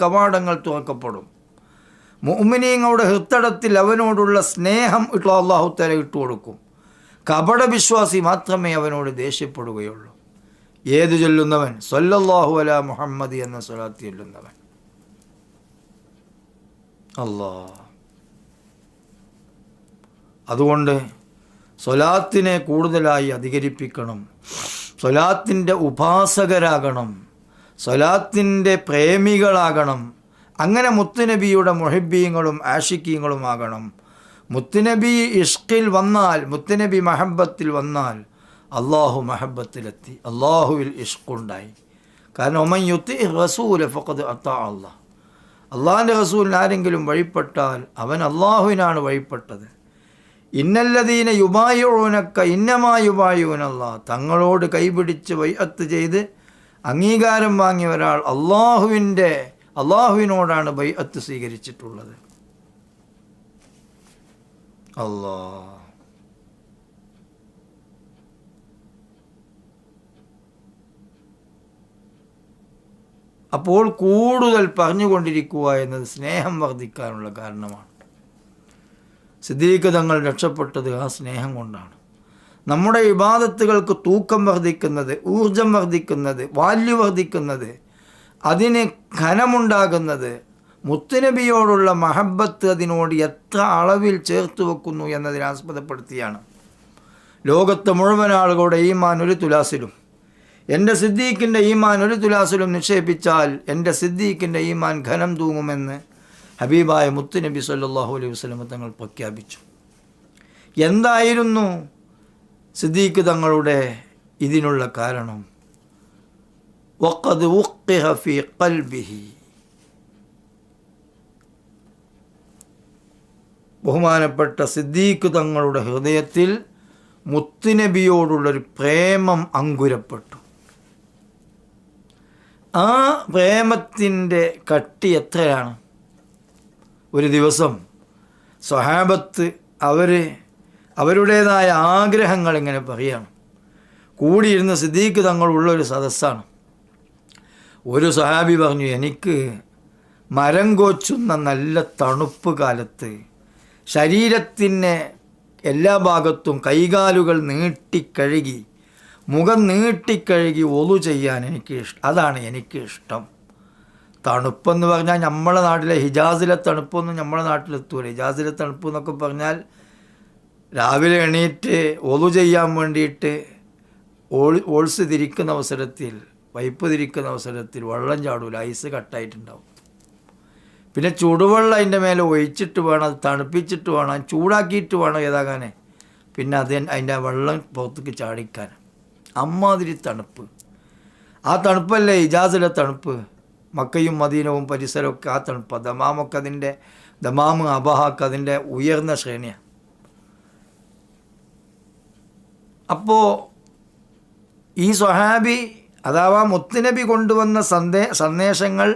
കവാടങ്ങൾ തുറക്കപ്പെടും. മുഅ്മിനീങ്ങളുടെ ഹൃദയത്തിൽ അവനോടുള്ള സ്നേഹം അല്ലാഹു തആല ഇട്ടുകൊടുക്കും. കപടവിശ്വാസി മാത്രമേ അവനോട് ദേഷ്യപ്പെടുകയുള്ളൂ. ഏത് ചൊല്ലുന്നവൻ? സ്വല്ലല്ലാഹു അലാ മുഹമ്മദ് എന്ന സ്വലാത്ത് ചൊല്ലുന്നവൻ. അല്ലാഹ്. അതുകൊണ്ട് സ്വലാത്തിനെ കൂടുതലായി അധികരിപ്പിക്കണം. സ്വലാത്തിൻ്റെ ഉപാസകരാകണം, സ്വലാത്തിൻ്റെ പ്രേമികളാകണം. അങ്ങനെ മുത്തുനബിയുടെ മുഹിബ്ബീങ്ങളും ആഷിക്കീങ്ങളും ആകണം. മുത്തുനബി ഇഷ്കിൽ വന്നാൽ, മുത്തുനബി മഹബത്തിൽ വന്നാൽ അള്ളാഹു മഹബത്തിലെത്തി, അള്ളാഹുവിൽ ഇഷ്കുണ്ടായി. കാരണം ഒമൻ യുത്തി റസൂല ഫഖദ് അതാ അല്ലാഹ്. അള്ളാഹിൻ്റെ റസൂലിന് ആരെങ്കിലും വഴിപ്പെട്ടാൽ അവൻ അള്ളാഹുവിനാണ് വഴിപ്പെട്ടത്. ഇന്നല്ലദീന യുബായിഊനക ഇന്നമാ യുബായിഊനല്ലാഹ്. തങ്ങളോട് കൈപിടിച്ച് ബൈഅത്ത് ചെയ്ത് അംഗീകാരം വാങ്ങിയ ഒരാൾ അള്ളാഹുവിനോടാണ് ബൈഅത്ത് സ്വീകരിച്ചിട്ടുള്ളത്. അല്ലാഹ്. അപ്പോൾ കൂടുതൽ പറഞ്ഞുകൊണ്ടിരിക്കുക എന്നത് സ്നേഹം വർദ്ധിക്കാനുള്ള കാരണമാണ്. സിദ്ദീഖ് തങ്ങൾ രക്ഷപ്പെട്ടത് ആ സ്നേഹം കൊണ്ടാണ്. നമ്മുടെ ഇബാദത്തുകൾക്ക് തൂക്കം വർദ്ധിക്കുന്നത്, ഊർജം വർദ്ധിക്കുന്നത്, വാല്യു വർദ്ധിക്കുന്നത്, അതിന് ഘനമുണ്ടാകുന്നത് മുത്തുനബിയോടുള്ള മഹബത്ത് അതിനോട് എത്ര അളവിൽ ചേർത്ത് വെക്കുന്നു എന്നതിനെ ആസ്പദപ്പെടുത്തിയാണ്. ലോകത്തെ മുഴുവൻ ആളുകളുടെ ഈമാൻ ഒരു തുലാസിലും എൻ്റെ സിദ്ദീഖിൻ്റെ ഈമാൻ ഒരു തുലാസിലും നിക്ഷേപിച്ചാൽ എൻ്റെ സിദ്ദീഖിൻ്റെ ഈമാൻ ഘനം തൂങ്ങുമെന്ന് ഹബീബായ മുത്തുനബി സല്ലല്ലാഹു അലൈഹി വസല്ലം തങ്ങൾ പ്രഖ്യാപിച്ചു. എന്തായിരുന്നു സിദ്ദീഖ് തങ്ങളുടെ ഇതിനുള്ള കാരണം? വഖദ് ഉഖിഹ ഫീ ഖൽബിഹി. ബഹുമാനപ്പെട്ട സിദ്ദീഖ് തങ്ങളുടെ ഹൃദയത്തിൽ മുത്തുനബിയോടുള്ളൊരു പ്രേമം അങ്കുരപ്പെട്ടു. ആ പ്രേമത്തിൻ്റെ കട്ടി എത്രയാണ്? ഒരു ദിവസം സ്വഹാബത്ത് അവരുടേതായ ആഗ്രഹങ്ങൾ ഇങ്ങനെ പറയുകയാണ്. കൂടിയിരുന്ന സിദ്ദീഖ് തങ്ങളുള്ളൊരു സദസ്സാണ്. ഒരു സ്വഹാബി പറഞ്ഞു, എനിക്ക് മരം കോച്ചുന്ന നല്ല തണുപ്പ് കാലത്ത് ശരീരത്തിൻ്റെ എല്ലാ ഭാഗത്തും കൈകാലുകൾ നീട്ടിക്കഴുകി, മുഖം നീട്ടിക്കഴുകി ഒളു ചെയ്യാൻ അതാണ് എനിക്ക് ഇഷ്ടം. തണുപ്പെന്ന് പറഞ്ഞാൽ നമ്മളെ നാട്ടിലെ ഹിജാസിലെ തണുപ്പൊന്നും നമ്മളെ നാട്ടിലെത്തൂല. ഹിജാസിലെ തണുപ്പ് എന്നൊക്കെ പറഞ്ഞാൽ രാവിലെ എണീറ്റ് ഒളു ചെയ്യാൻ വേണ്ടിയിട്ട് ഓൾസ് തിരിക്കുന്ന അവസരത്തിൽ, പൈപ്പ് തിരിക്കുന്ന അവസരത്തിൽ വെള്ളം ചാടൂല, ഐസ് കട്ടായിട്ടുണ്ടാവും. പിന്നെ ചൂടുവെള്ളം അതിൻ്റെ മേലെ ഒഴിച്ചിട്ട് വേണം, അത് തണുപ്പിച്ചിട്ട് വേണം, ചൂടാക്കിയിട്ട് വേണം ഏതാകാനേ, പിന്നെ അതിൻ്റെ വെള്ളം പുറത്തേക്ക് ചാടിക്കാൻ. അമ്മാതിരി തണുപ്പ്. ആ തണുപ്പല്ലേ ഹിജാസിലെ തണുപ്പ്. മക്കയും മദീനവും പരിസരമൊക്കെ ആ തണുപ്പ്. ദമാമൊക്കെ ദമാമ് അബഹാക്ക് അതിൻ്റെ ഉയർന്ന ശ്രേണിയാണ്. അപ്പോൾ ഈ സ്വഹാബി അഥവാ മുത്തുനബി കൊണ്ടുവന്ന സന്ദേശങ്ങൾ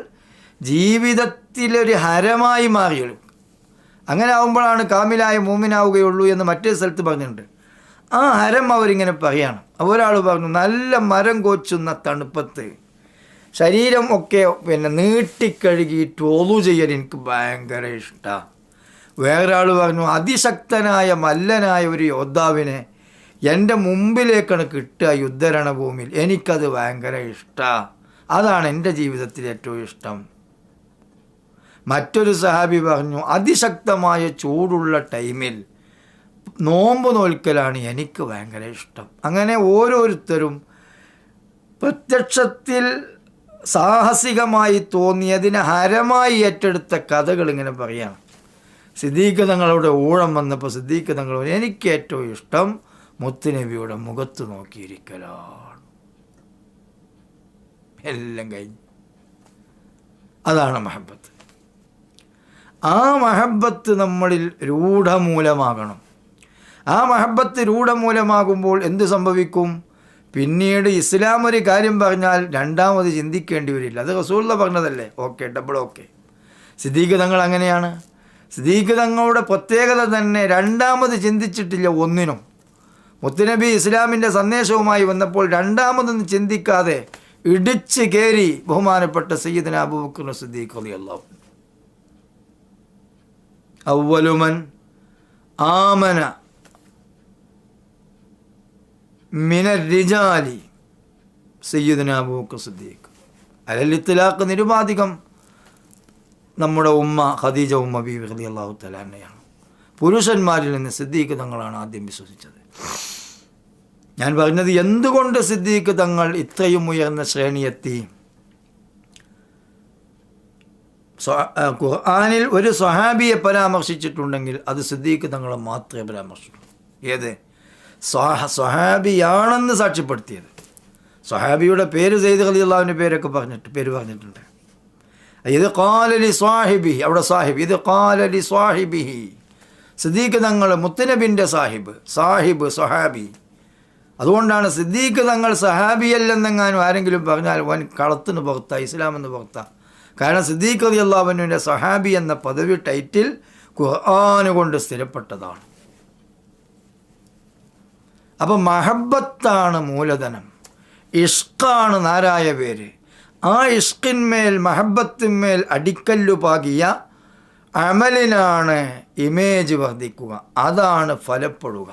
ജീവിതത്തിലൊരു ഹരമായി മാറിയുള്ളൂ. അങ്ങനെ ആകുമ്പോഴാണ് കാമിലായ മൂമിനാവുകയുള്ളൂ എന്ന് മറ്റേ സ്ഥലത്ത് പറഞ്ഞിട്ടുണ്ട്. ആ ഹരം അവരിങ്ങനെ പറയാണ്. ഒരാൾ പറഞ്ഞു, നല്ല മരം കോച്ചുന്ന തണുപ്പത്ത് ശരീരം ഒക്കെ നീട്ടിക്കഴുകിയിട്ട് ഒളു ചെയ്യൽ എനിക്ക് ഭയങ്കര ഇഷ്ടമാണ്. വേറൊരാൾ പറഞ്ഞു, അതിശക്തനായ മല്ലനായ ഒരു യോദ്ധാവിനെ എൻ്റെ മുമ്പിലേക്കാണ് കിട്ടുക യുദ്ധരണഭൂമിയിൽ, എനിക്കത് ഭയങ്കര ഇഷ്ടമാണ്, അതാണ് എൻ്റെ ജീവിതത്തിൽ ഏറ്റവും ഇഷ്ടം. മറ്റൊരു സഹാബി പറഞ്ഞു, അതിശക്തമായ ചൂടുള്ള ടൈമിൽ നോമ്പ് നോൽക്കലാണ് എനിക്ക് ഭയങ്കര ഇഷ്ടം. അങ്ങനെ ഓരോരുത്തരും പ്രത്യക്ഷത്തിൽ സാഹസികമായി തോന്നിയതിനെ ഹരമായി ഏറ്റെടുത്ത കഥകൾ ഇങ്ങനെ പറയാണ്. സിദ്ദീഖ് തങ്ങളുടെ ഊഴം വന്നപ്പോൾ സിദ്ദീഖ് തങ്ങൾ, എനിക്ക് ഏറ്റവും ഇഷ്ടം മുത്തുനബിയുടെ മുഖത്ത് നോക്കിയിരിക്കലാണ്. എല്ലാം കഴിഞ്ഞു. അതാണ് മഹബത്ത്. ആ മഹബത്ത് നമ്മളിൽ രൂഢമൂലമാകണം. ആ മഹബത്ത് രൂഢമൂലമാകുമ്പോൾ എന്ത് സംഭവിക്കും? പിന്നീട് ഇസ്ലാം ഒരു കാര്യം പറഞ്ഞാൽ രണ്ടാമത് ചിന്തിക്കേണ്ടി വരില്ല. അത് റസൂലുള്ള പറഞ്ഞതല്ലേ, ഓക്കെ, ഡബിൾ ഓക്കെ. സിദ്ദീഖ് തങ്ങൾ അങ്ങനെയാണ്. സിദ്ദീഖ് തങ്ങളുടെ പ്രത്യേകത തന്നെ രണ്ടാമത് ചിന്തിച്ചിട്ടില്ല ഒന്നിനും. മുത്തുനബി ഇസ്ലാമിൻ്റെ സന്ദേശവുമായി വന്നപ്പോൾ രണ്ടാമതൊന്നും ചിന്തിക്കാതെ ഇടിച്ച് കയറി ബഹുമാനപ്പെട്ട സയ്യിദന അബൂബക്കർ സിദ്ദീഖ് റളിയല്ലാഹു അൻഹു. അവ്വലുമൻ ആമന മിനർ റിജാലി സയ്യിദന അബൂബക്കർ സിദ്ദീഖ്. അലൽ ഇത്ലാഖ് നിരുപാധികം നമ്മുടെ ഉമ്മ ഖദീജ ഉമ്മ ബീവി റളിയല്ലാഹു തആല അൻഹയാണ്. പുരുഷന്മാരിൽ നിന്ന് സിദ്ദീഖ് തങ്ങളാണ് ആദ്യം വിശ്വസിച്ചത്. ഞാൻ പറഞ്ഞത് എന്തുകൊണ്ട് സിദ്ദീഖ് തങ്ങൾ ഇത്രയും ഉയർന്ന ശ്രേണിയെത്തി? ഖുർആനിൽ ഒരു സ്വഹാബിയെ പരാമർശിച്ചിട്ടുണ്ടെങ്കിൽ അത് സിദ്ദീഖ് തങ്ങളെ മാത്രമേ പരാമർശിച്ചിട്ടുള്ളൂ. ഏത്? സ്വഹാബിയാണെന്ന് സാക്ഷ്യപ്പെടുത്തിയത്. സ്വഹാബിയുടെ പേര് സെയ്ദ് റളിയല്ലാഹുവിൻ്റെ പേര് പറഞ്ഞിട്ടുണ്ട്. ഇത് ഖാലലി സ്വാഹിബിഹി, അവിടെ സാഹിബ്, ഇത് ഖാലലി സ്വാഹിബിഹി. സിദ്ദീഖ് തങ്ങൾ മുത്തനബിൻ്റെ സാഹിബ് സ്വഹാബി. അതുകൊണ്ടാണ് സിദ്ദീഖ് തങ്ങൾ സഹാബിയല്ലെന്നെങ്ങാനും ആരെങ്കിലും പറഞ്ഞാൽ വൻ കളത്തിന് പുറത്താ, ഇസ്ലാമെന്ന് പുറത്താ. കാരണം സിദ്ദീഖ് റളിയല്ലാഹു അൻഹുവിൻ്റെ സഹാബി എന്ന പദവി ടൈറ്റിൽ ഖുർആൻ കൊണ്ട് സ്ഥിരപ്പെട്ടതാണ്. അപ്പം മഹബത്താണ് മൂലധനം, ഇഷ്കാണ് നാരായ പേര്. ആ ഇഷ്കിന്മേൽ മഹബത്തിന്മേൽ അടിക്കല്ലു പാകിയ അമലിനാണ് ഇമേജ് വർദ്ധിക്കുക, അതാണ് ഫലപ്പെടുക.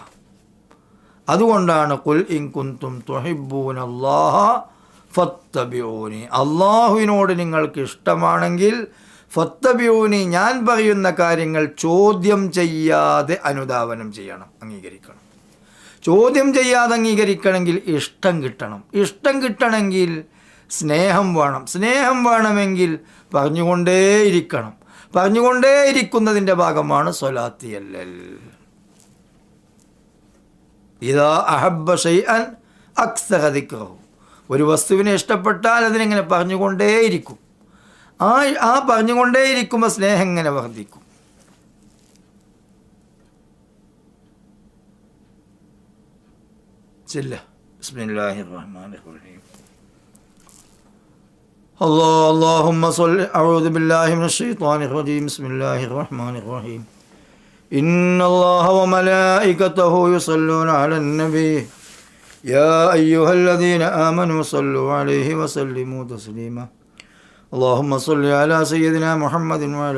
അതുകൊണ്ടാണ് ഖുൽ ഇൻ കുൻതും തുഹിബ്ബൂനല്ലാഹ ഫത്തബിഊനി, അള്ളാഹുവിനോട് നിങ്ങൾക്ക് ഇഷ്ടമാണെങ്കിൽ ഫത്തബിഊനി, ഞാൻ പറയുന്ന കാര്യങ്ങൾ ചോദ്യം ചെയ്യാതെ അനുധാവനം ചെയ്യണം, അംഗീകരിക്കണം. ചോദ്യം ചെയ്യാതെ അംഗീകരിക്കണമെങ്കിൽ ഇഷ്ടം കിട്ടണം. ഇഷ്ടം കിട്ടണമെങ്കിൽ സ്നേഹം വേണം. സ്നേഹം വേണമെങ്കിൽ പറഞ്ഞുകൊണ്ടേയിരിക്കണം. പറഞ്ഞുകൊണ്ടേയിരിക്കുന്നതിൻ്റെ ഭാഗമാണ് സ്വലാത്തിയല്ലൽ. ഇദാ അഹബ്ബ ശൈഅൻ അക്സറ ദിക്റഹു, ഒരു വസ്തുവിനെ ഇഷ്ടപ്പെട്ടാൽ അതിനെങ്ങനെ പറഞ്ഞുകൊണ്ടേയിരിക്കും. ആ പറഞ്ഞുകൊണ്ടേയിരിക്കുമ്പോൾ സ്നേഹം ഇങ്ങനെ വർദ്ധിക്കും. ബിസ്മില്ലാഹിർ റഹ്മാനിർ റഹീം. اللهم صل. أعوذ بالله من الشيطان الرجيم. بسم الله الرحمن الرحيم. إن الله وملائكته يصلون على النبي يا أيها الذين آمنوا صلوا عليه وسلموا تسليما. اللهم صل على سيدنا محمد وعلى